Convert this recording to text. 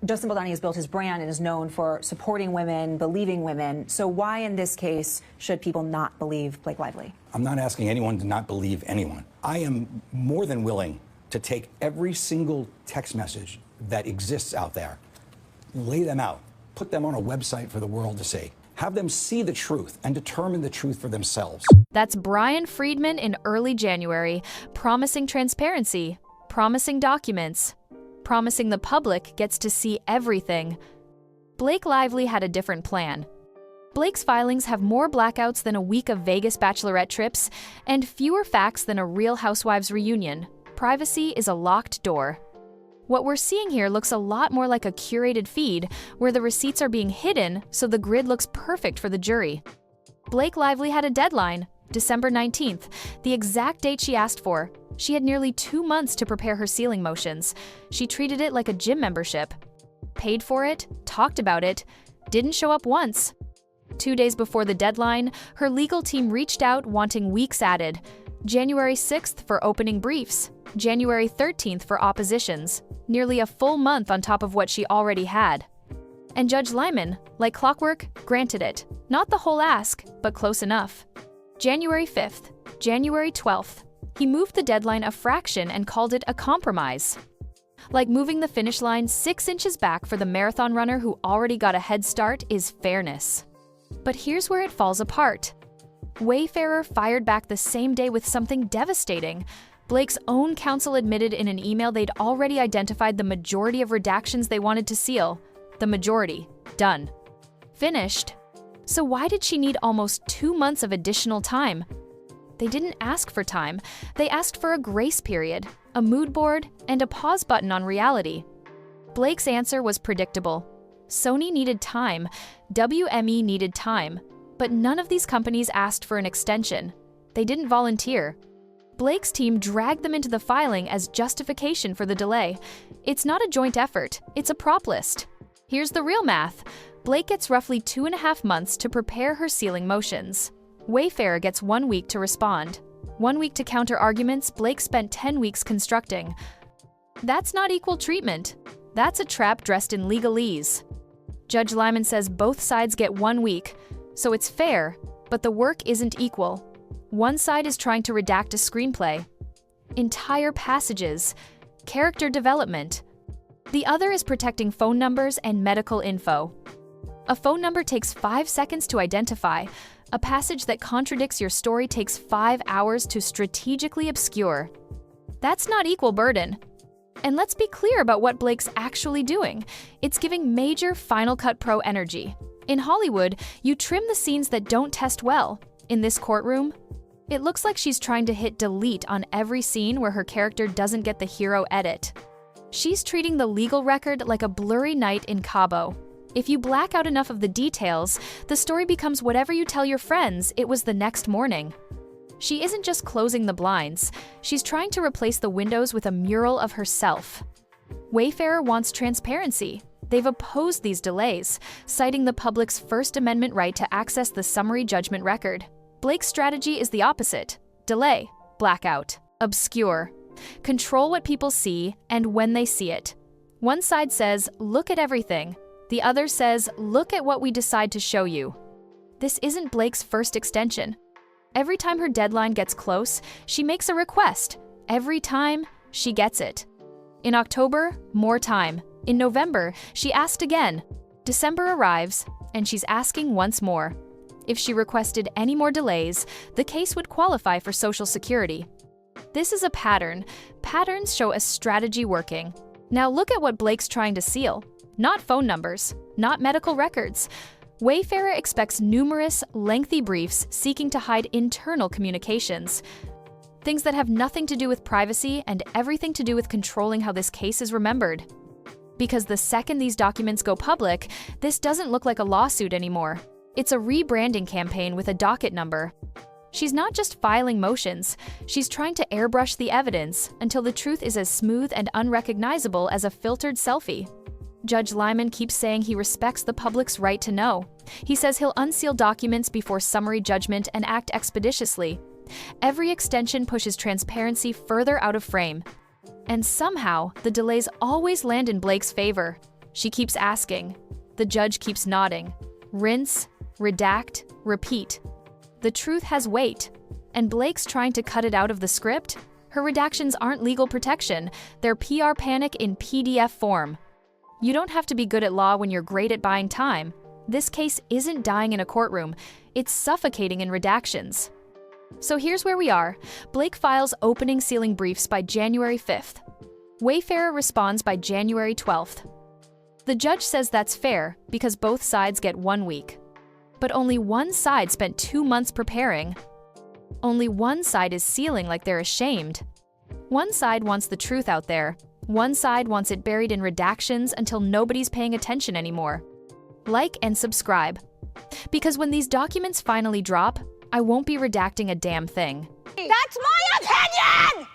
Justin Baldoni has built his brand and is known for supporting women, believing women. So why in this case should people not believe Blake Lively? I'm not asking anyone to not believe anyone. I am more than willing to take every single text message that exists out there, lay them out, put them on a website for the world to see, have them see the truth and determine the truth for themselves. That's Brian Friedman in early January, promising transparency, promising documents, promising the public gets to see everything. Blake Lively had a different plan. Blake's filings have more blackouts than a week of Vegas bachelorette trips and fewer facts than a Real Housewives reunion. Privacy is a locked door. What we're seeing here looks a lot more like a curated feed where the receipts are being hidden so the grid looks perfect for the jury. Blake Lively had a deadline, December 19th, the exact date she asked for. She had nearly 2 months to prepare her sealing motions. She treated it like a gym membership. Paid for it, talked about it, didn't show up once. 2 days before the deadline, her legal team reached out wanting weeks added. January 6th for opening briefs, January 13th for oppositions, nearly a full month on top of what she already had. And Judge Lyman, like clockwork, granted it. Not the whole ask, but close enough. January 5th, January 12th. He moved the deadline a fraction and called it a compromise. Like moving the finish line 6 inches back for the marathon runner who already got a head start is fairness. But here's where it falls apart. Wayfarer fired back the same day with something devastating. Blake's own counsel admitted in an email they'd already identified the majority of redactions they wanted to seal. The majority. Done. Finished. So why did she need almost 2 months of additional time? They didn't ask for time. They asked for a grace period, a mood board, and a pause button on reality. Blake's answer was predictable. Sony needed time. WME needed time. But none of these companies asked for an extension. They didn't volunteer. Blake's team dragged them into the filing as justification for the delay. It's not a joint effort, it's a prop list. Here's the real math. Blake gets roughly 2.5 months to prepare her sealing motions. Wayfarer gets 1 week to respond. 1 week to counter arguments, Blake spent 10 weeks constructing. That's not equal treatment. That's a trap dressed in legalese. Judge Lyman says both sides get 1 week, so it's fair, but the work isn't equal. One side is trying to redact a screenplay, entire passages, character development. The other is protecting phone numbers and medical info. A phone number takes 5 seconds to identify. A passage that contradicts your story takes 5 hours to strategically obscure. That's not equal burden. And let's be clear about what Blake's actually doing. It's giving major Final Cut Pro energy. In Hollywood, you trim the scenes that don't test well. In this courtroom, it looks like she's trying to hit delete on every scene where her character doesn't get the hero edit. She's treating the legal record like a blurry night in Cabo. If you black out enough of the details, the story becomes whatever you tell your friends it was the next morning. She isn't just closing the blinds, she's trying to replace the windows with a mural of herself. Wayfarer wants transparency. They've opposed these delays, citing the public's First Amendment right to access the summary judgment record. Blake's strategy is the opposite. Delay, blackout, obscure. Control what people see and when they see it. One side says, look at everything. The other says, look at what we decide to show you. This isn't Blake's first extension. Every time her deadline gets close, she makes a request. Every time, she gets it. In October, more time. In November, she asked again. December arrives, and she's asking once more. If she requested any more delays, the case would qualify for Social Security. This is a pattern. Patterns show a strategy working. Now look at what Blake's trying to seal. Not phone numbers, not medical records. Wayfarer expects numerous, lengthy briefs seeking to hide internal communications. Things that have nothing to do with privacy and everything to do with controlling how this case is remembered. Because the second these documents go public, this doesn't look like a lawsuit anymore. It's a rebranding campaign with a docket number. She's not just filing motions, she's trying to airbrush the evidence until the truth is as smooth and unrecognizable as a filtered selfie. Judge Lyman keeps saying he respects the public's right to know. He says he'll unseal documents before summary judgment and act expeditiously. Every extension pushes transparency further out of frame. And somehow, the delays always land in Blake's favor. She keeps asking. The judge keeps nodding. Rinse, redact, repeat. The truth has weight, and Blake's trying to cut it out of the script? Her redactions aren't legal protection, they're PR panic in PDF form. You don't have to be good at law when you're great at buying time. This case isn't dying in a courtroom, it's suffocating in redactions. So here's where we are. Blake files opening sealing briefs by January 5th. Wayfarer responds by January 12th. The judge says that's fair because both sides get 1 week. But only one side spent 2 months preparing. Only one side is sealing like they're ashamed. One side wants the truth out there. One side wants it buried in redactions until nobody's paying attention anymore. Like and subscribe. Because when these documents finally drop, I won't be redacting a damn thing. That's my opinion!